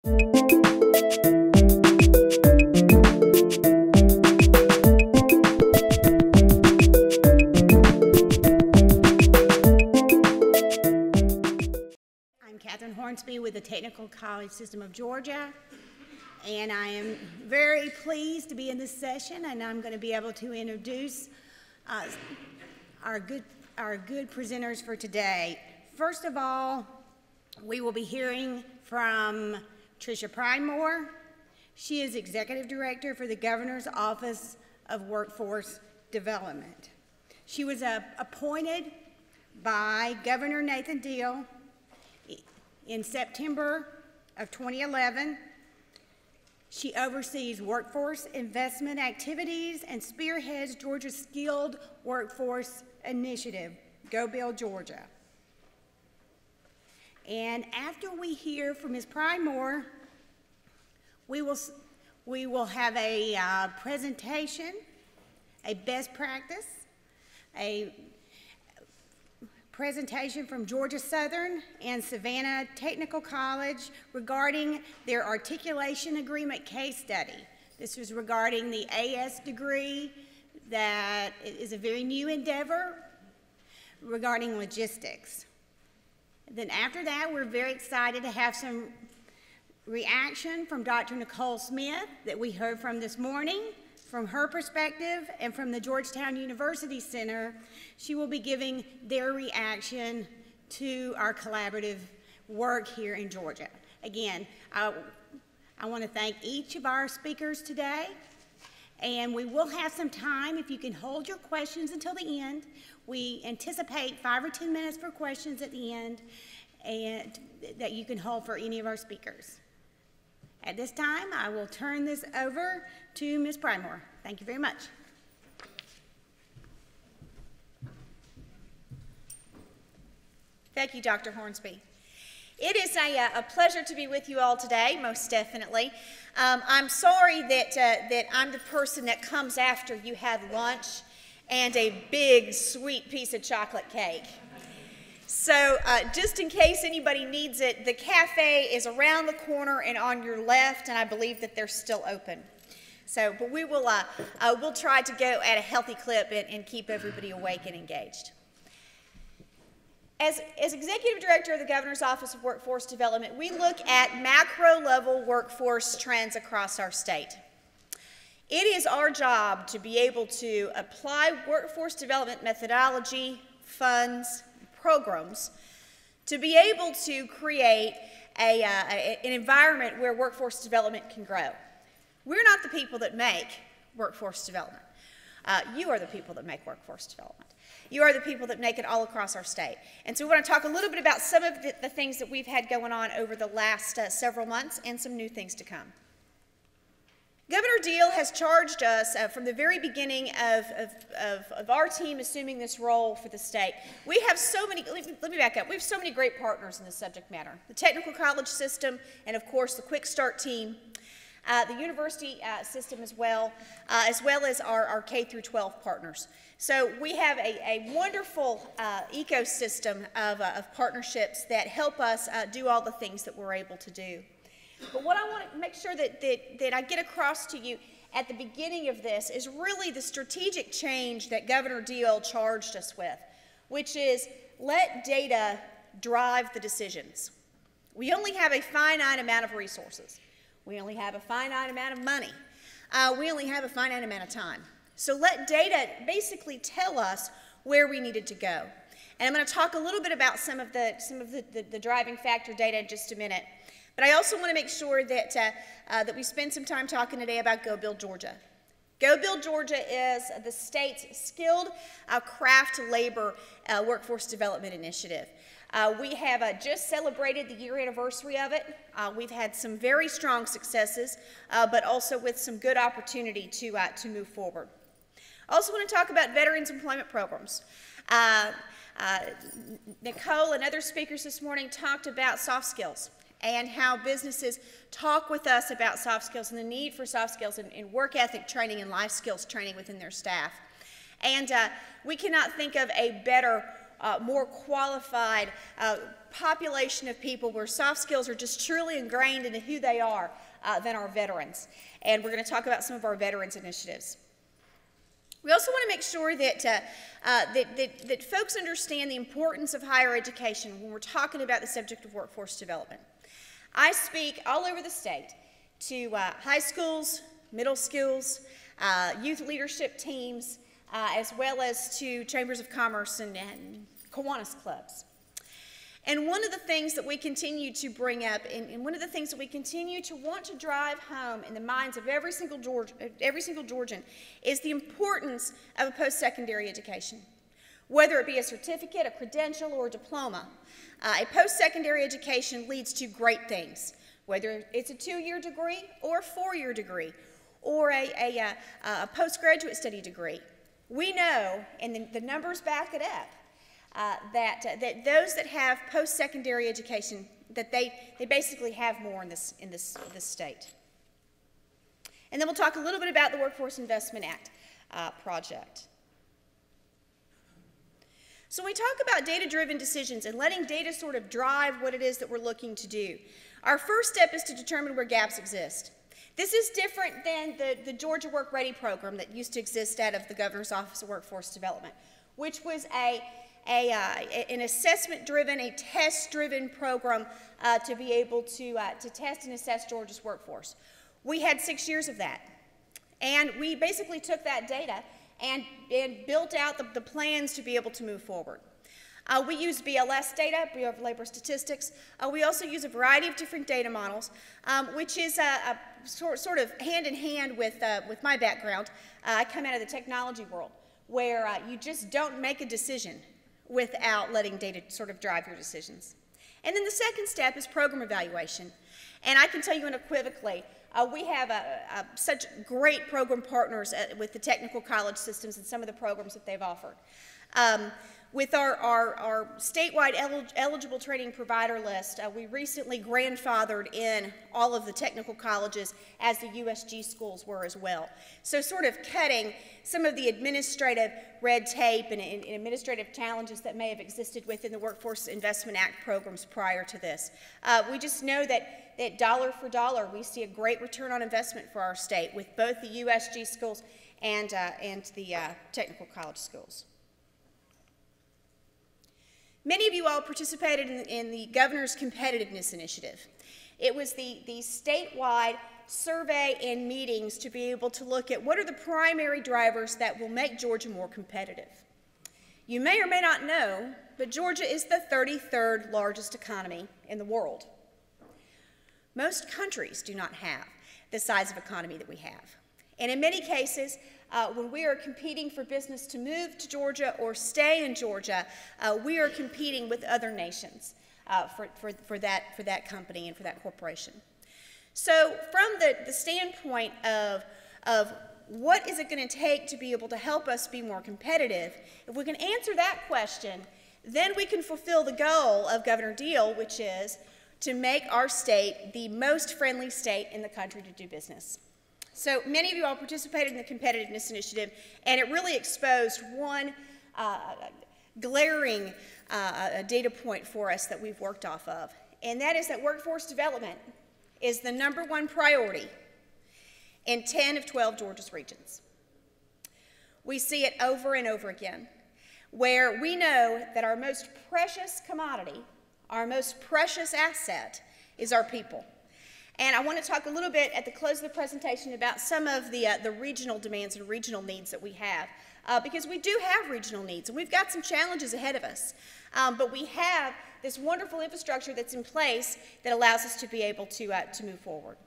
With the Technical College System of Georgia, and I am very pleased to be in this session, and I'm going to be able to introduce our good presenters for today. First of all, we will be hearing from Tricia Pridemore. She is Executive Director for the Governor's Office of Workforce Development. She was appointed by Governor Nathan Deal in September of 2011. She oversees workforce investment activities and spearheads Georgia's Skilled Workforce Initiative, Go Build Georgia. And after we hear from Ms. Pridemore, we will have a presentation, a best practice, a presentation from Georgia Southern and Savannah Technical College regarding their articulation agreement case study. This was regarding the AS degree that is a very new endeavor regarding logistics. Then after that, we're very excited to have some reaction from Dr. Nicole Smith that we heard from this morning. From her perspective and from the Georgetown University Center, she will be giving their reaction to our collaborative work here in Georgia. Again, I want to thank each of our speakers today, and we will have some time if you can hold your questions until the end. We anticipate 5 or 10 minutes for questions at the end, and that you can hold for any of our speakers. At this time, I will turn this over to Ms. Pridemore. Thank you very much. Thank you, Dr. Hornsby. It is a pleasure to be with you all today, most definitely. I'm sorry that I'm the person that comes after you had lunch and a big, sweet piece of chocolate cake. So just in case anybody needs it, the cafe is around the corner and on your left, and I believe that they're still open. So, but we will we'll try to go at a healthy clip and keep everybody awake and engaged. As Executive Director of the Governor's Office of Workforce Development, we look at macro-level workforce trends across our state. It is our job to be able to apply workforce development methodology, funds, programs to be able to create an environment where workforce development can grow. We're not the people that make workforce development. You are the people that make workforce development. You are the people that make it all across our state. And so we want to talk a little bit about some of the things that we've had going on over the last several months and some new things to come. Governor Deal has charged us from the very beginning of our team assuming this role for the state. We have so many, let me back up, we have so many great partners in this subject matter. The technical college system and of course the Quick Start team, the university system as well as our K through 12 partners. So we have a wonderful ecosystem of partnerships that help us do all the things that we're able to do. But what I want to make sure that I get across to you at the beginning of this is really the strategic change that Governor Deal charged us with, which is let data drive the decisions. We only have a finite amount of resources. We only have a finite amount of money. We only have a finite amount of time. So let data basically tell us where we needed to go. And I'm going to talk a little bit about some of the driving factor data in just a minute. But I also want to make sure that, that we spend some time talking today about Go Build Georgia. Go Build Georgia is the state's skilled craft labor workforce development initiative. We have just celebrated the year anniversary of it. We've had some very strong successes, but also with some good opportunity to move forward. I also want to talk about veterans employment programs. Nicole and other speakers this morning talked about soft skills and how businesses talk with us about soft skills and the need for soft skills in work ethic training and life skills training within their staff. And we cannot think of a better more qualified population of people where soft skills are just truly ingrained into who they are than our veterans. And we're going to talk about some of our veterans initiatives. We also want to make sure that, that folks understand the importance of higher education when we're talking about the subject of workforce development. I speak all over the state to high schools, middle schools, youth leadership teams, as well as to chambers of commerce and Kiwanis clubs. And one of the things that we continue to bring up, and one of the things that we continue to want to drive home in the minds of every single Georgian, is the importance of a post-secondary education. Whether it be a certificate, a credential, or a diploma, a post-secondary education leads to great things. Whether it's a 2-year degree or a 4-year degree, or a postgraduate study degree, we know, and the numbers back it up, that those that have post-secondary education, that they basically have more in this state. And then we'll talk a little bit about the Workforce Investment Act project. So when we talk about data-driven decisions and letting data sort of drive what it is that we're looking to do, our first step is to determine where gaps exist. This is different than the Georgia Work Ready program that used to exist out of the Governor's Office of Workforce Development, which was an assessment-driven, a test-driven program to be able to test and assess Georgia's workforce. We had 6 years of that, and we basically took that data and built out the plans to be able to move forward. We use BLS data, Bureau of Labor Statistics. We also use a variety of different data models, which is sort of hand-in-hand with my background. I come out of the technology world, where you just don't make a decision without letting data sort of drive your decisions. And then the second step is program evaluation. And I can tell you unequivocally, we have such great program partners with the technical college systems and some of the programs that they've offered. With our statewide eligible training provider list, we recently grandfathered in all of the technical colleges as the USG schools were as well. So sort of cutting some of the administrative red tape and administrative challenges that may have existed within the Workforce Investment Act programs prior to this. We just know that dollar for dollar, we see a great return on investment for our state with both the USG schools and the technical college schools. Many of you all participated in the Governor's Competitiveness Initiative. It was the statewide survey and meetings to be able to look at what are the primary drivers that will make Georgia more competitive. You may or may not know, but Georgia is the 33rd largest economy in the world. Most countries do not have the size of economy that we have. And in many cases, when we are competing for business to move to Georgia or stay in Georgia, we are competing with other nations for that company and for that corporation. So from the standpoint of what is it going to take to be able to help us be more competitive, if we can answer that question, then we can fulfill the goal of Governor Deal, which is to make our state the most friendly state in the country to do business. So many of you all participated in the Competitiveness Initiative, and it really exposed one glaring data point for us that we've worked off of, and that is that workforce development is the #1 priority in 10 of 12 Georgia's regions. We see it over and over again, where we know that our most precious commodity, our most precious asset, is our people. And I want to talk a little bit at the close of the presentation about some of the regional demands and regional needs that we have, because we do have regional needs, and we've got some challenges ahead of us. But we have this wonderful infrastructure that's in place that allows us to be able to move forward.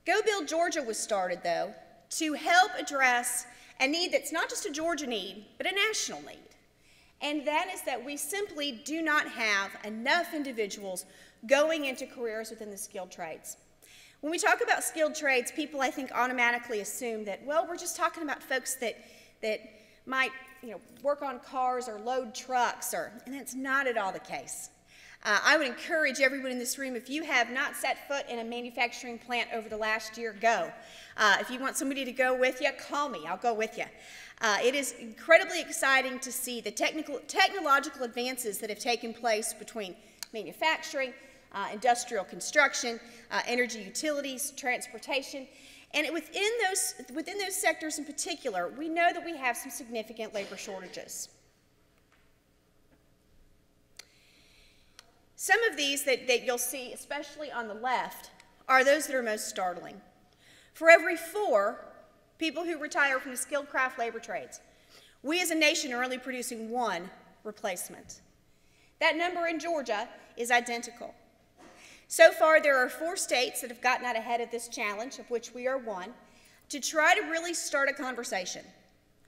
Go Build Georgia was started, though, to help address a need that's not just a Georgia need, but a national need. And that is that we simply do not have enough individuals going into careers within the skilled trades. When we talk about skilled trades, people, I think, automatically assume that, well, we're just talking about folks that might, work on cars or load trucks, and that's not at all the case. I would encourage everyone in this room, if you have not set foot in a manufacturing plant over the last year, go. If you want somebody to go with you, call me. I'll go with you. It is incredibly exciting to see the technological advances that have taken place between manufacturing, industrial construction, energy utilities, transportation, and within those sectors in particular, we know that we have some significant labor shortages. Some of these that you'll see, especially on the left, are those that are most startling. For every 4 people who retire from the skilled craft labor trades, we as a nation are only producing 1 replacement. That number in Georgia is identical. So far, there are 4 states that have gotten out ahead of this challenge, of which we are one, to try to really start a conversation,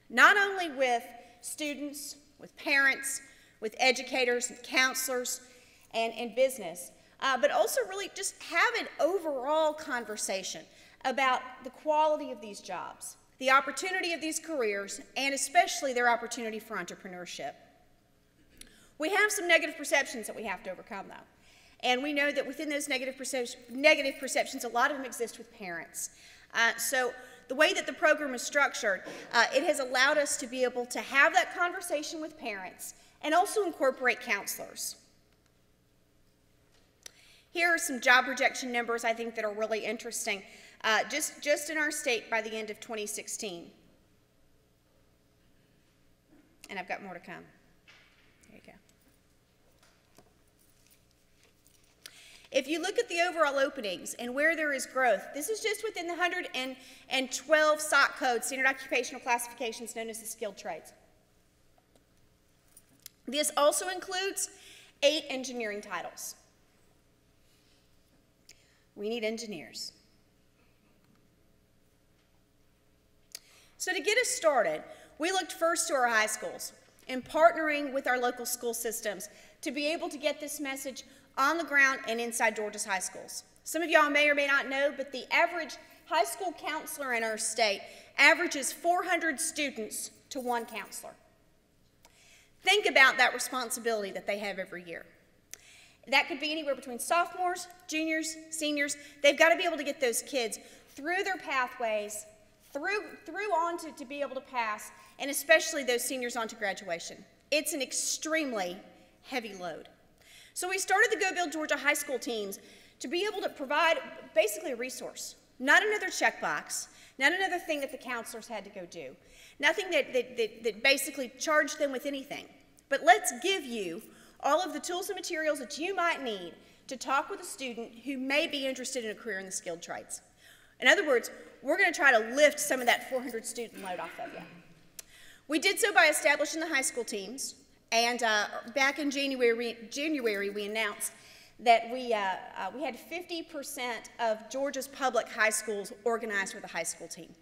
not only with students, with parents, with educators and counselors, and business, but also really just have an overall conversation about the quality of these jobs, the opportunity of these careers, and especially their opportunity for entrepreneurship. We have some negative perceptions that we have to overcome, though. And we know that within those negative perceptions, a lot of them exist with parents. So the way that the program is structured, it has allowed us to be able to have that conversation with parents and also incorporate counselors. Here are some job projection numbers I think that are really interesting, just in our state by the end of 2016. And I've got more to come. There you go. If you look at the overall openings and where there is growth, this is just within the 112 SOC codes, standard occupational classifications known as the skilled trades. This also includes 8 engineering titles. We need engineers. So to get us started, we looked first to our high schools and partnering with our local school systems to be able to get this message on the ground and inside Georgia's high schools. Some of y'all may or may not know, but the average high school counselor in our state averages 400 students to 1 counselor. Think about that responsibility that they have every year. That could be anywhere between sophomores, juniors, seniors. They've got to be able to get those kids through their pathways, through on to be able to pass, and especially those seniors on to graduation. It's an extremely heavy load. So we started the Go Build Georgia high school teams to be able to provide basically a resource, not another checkbox, not another thing that the counselors had to go do, nothing that basically charged them with anything. But let's give you all of the tools and materials that you might need to talk with a student who may be interested in a career in the skilled trades. In other words, we're going to try to lift some of that 400 student load off of you. We did so by establishing the high school teams, and back in January we announced that we had 50% of Georgia's public high schools organized with a high school team.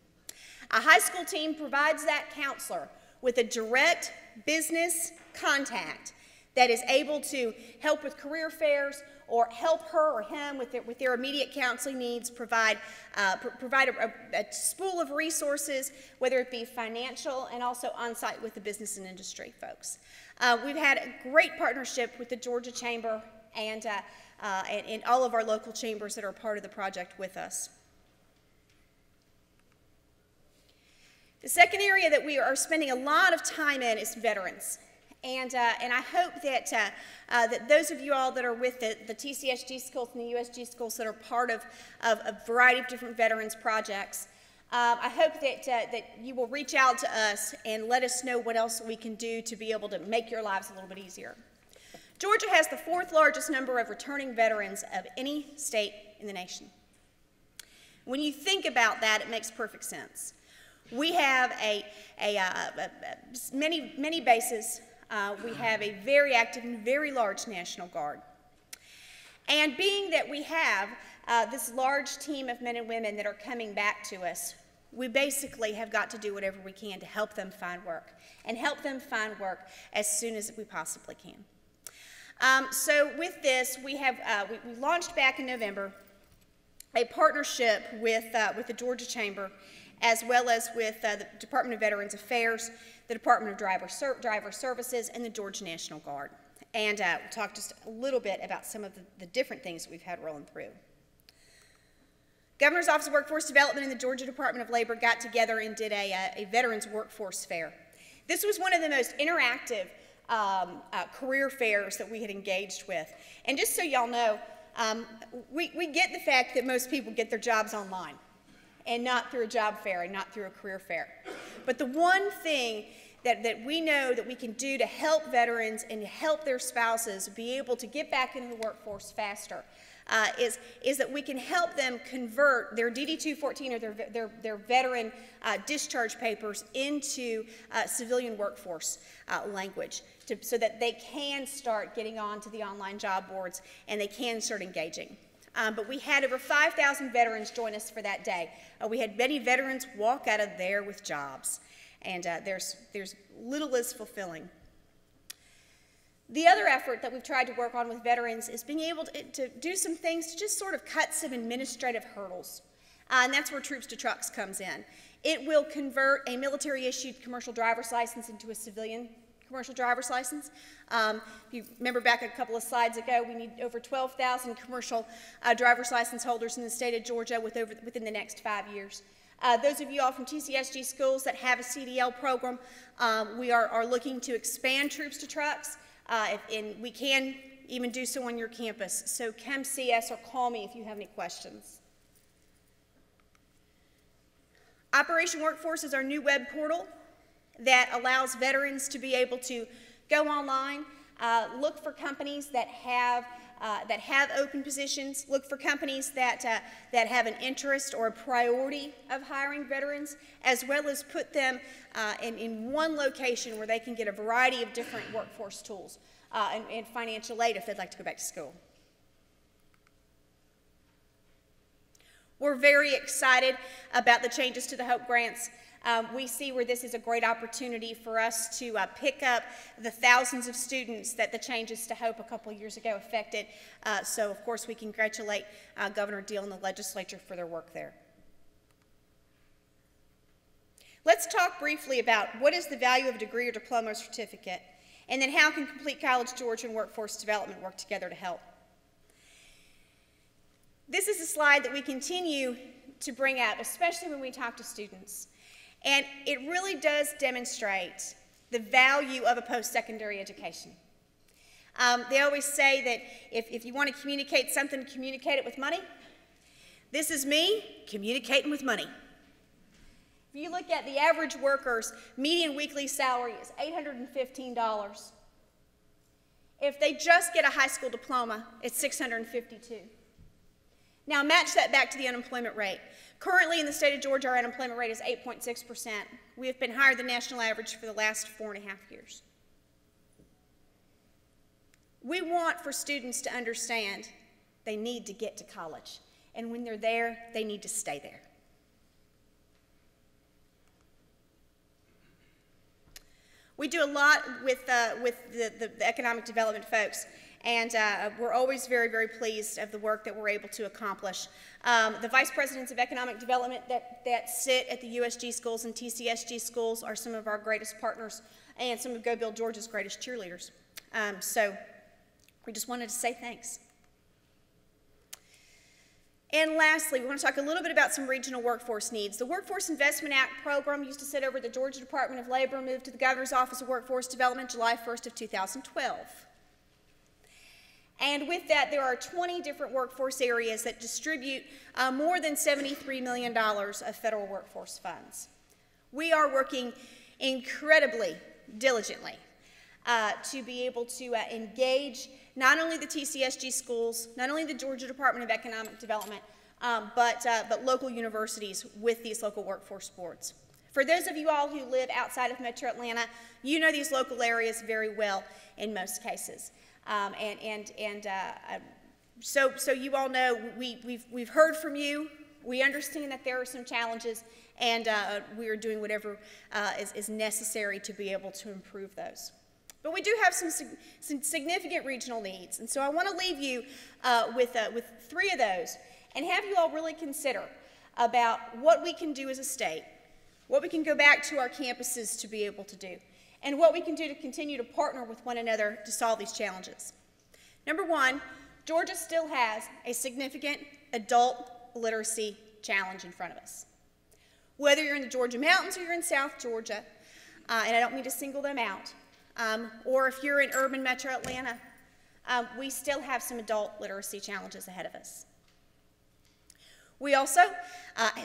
A high school team provides that counselor with a direct business contact that is able to help with career fairs or help her or him with their immediate counseling needs, provide a spool of resources, whether it be financial and also on-site with the business and industry folks. We've had a great partnership with the Georgia Chamber and all of our local chambers that are part of the project with us. The second area that we are spending a lot of time in is veterans. And I hope that, that those of you all that are with the TCSG schools and the USG schools that are part of a variety of different veterans projects, I hope that you will reach out to us and let us know what else we can do to be able to make your lives a little bit easier. Georgia has the 4th largest number of returning veterans of any state in the nation. When you think about that, it makes perfect sense. We have many bases. We have a very active and very large National Guard. And being that we have this large team of men and women that are coming back to us, we basically have got to do whatever we can to help them find work, and help them find work as soon as we possibly can. So with this, we launched back in November a partnership with the Georgia Chamber, as well as with the Department of Veterans Affairs, the Department of Driver Services, and the Georgia National Guard. And we'll talk just a little bit about some of the different things that we've had rolling through. Governor's Office of Workforce Development and the Georgia Department of Labor got together and did a Veterans Workforce Fair. This was one of the most interactive career fairs that we had engaged with. And just so y'all know, we get the fact that most people get their jobs online and not through a job fair and not through a career fair. But the one thing that we know that we can do to help veterans and to help their spouses be able to get back into the workforce faster is that we can help them convert their DD-214 or their veteran discharge papers into civilian workforce language so that they can start getting onto the online job boards and they can start engaging. But we had over 5,000 veterans join us for that day. We had many veterans walk out of there with jobs, and there's little as fulfilling. The other effort that we've tried to work on with veterans is being able to do some things to just sort of cut some administrative hurdles. And that's where Troops to Trucks comes in. It will convert a military-issued commercial driver's license into a civilian commercial driver's license. If you remember back a couple of slides ago, we need over 12,000 commercial driver's license holders in the state of Georgia within the next 5 years. Those of you all from TCSG schools that have a CDL program, we are looking to expand Troops to Trucks. And we can even do so on your campus. So come see us or call me if you have any questions. Operation Workforce is our new web portal that allows veterans to be able to go online, look for companies that have open positions, look for companies that have an interest or a priority of hiring veterans, as well as put them in one location where they can get a variety of different workforce tools and financial aid if they'd like to go back to school. We're very excited about the changes to the HOPE grants. We see where this is a great opportunity for us to pick up the thousands of students that the changes to HOPE a couple of years ago affected. So, of course, we congratulate Governor Deal and the legislature for their work there. Let's talk briefly about what is the value of a degree or diploma or certificate, and then how can Complete College Georgia and Workforce Development work together to help. This is a slide that we continue to bring up, especially when we talk to students. And it really does demonstrate the value of a post-secondary education. They always say that if you want to communicate something, communicate it with money. This is me communicating with money. If you look at the average worker's median weekly salary is $815. If they just get a high school diploma, it's $652. Now match that back to the unemployment rate. Currently in the state of Georgia, our unemployment rate is 8.6%. We have been higher than national average for the last 4.5 years. We want for students to understand they need to get to college. And when they're there, they need to stay there. We do a lot with the economic development folks. And we're always very, very pleased of the work that we're able to accomplish. The vice presidents of economic development that sit at the USG schools and TCSG schools are some of our greatest partners and some of Go Build Georgia's greatest cheerleaders. So we just wanted to say thanks. And lastly, we want to talk a little bit about some regional workforce needs. The Workforce Investment Act program used to sit over the Georgia Department of Labor, moved to the Governor's Office of Workforce Development July 1st of 2012. And with that, there are 20 different workforce areas that distribute more than $73 million of federal workforce funds. We are working incredibly diligently to be able to engage not only the TCSG schools, not only the Georgia Department of Economic Development, but local universities with these local workforce boards. For those of you all who live outside of Metro Atlanta, you know these local areas very well in most cases. So you all know we've heard from you. We understand that there are some challenges, and we are doing whatever is necessary to be able to improve those. But we do have some significant regional needs, and so I want to leave you with 3 of those and have you all really consider about what we can do as a state, what we can go back to our campuses to be able to do, and what we can do to continue to partner with one another to solve these challenges. Number one, Georgia still has a significant adult literacy challenge in front of us. Whether you're in the Georgia mountains or you're in South Georgia, and I don't mean to single them out, or if you're in urban metro Atlanta, we still have some adult literacy challenges ahead of us. We also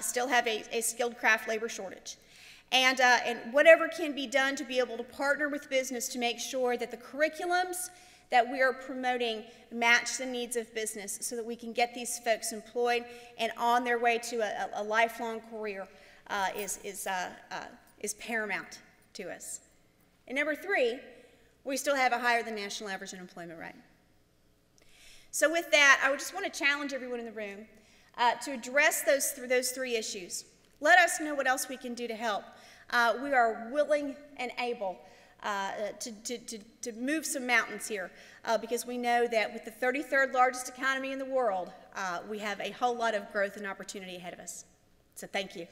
still have a skilled craft labor shortage. And whatever can be done to be able to partner with business to make sure that the curriculums that we are promoting match the needs of business so that we can get these folks employed and on their way to a lifelong career is paramount to us. And number three, we still have a higher than national average unemployment rate. So with that, I would just want to challenge everyone in the room to address those three issues. Let us know what else we can do to help. We are willing and able to move some mountains here because we know that with the 33rd largest economy in the world, we have a whole lot of growth and opportunity ahead of us. So thank you.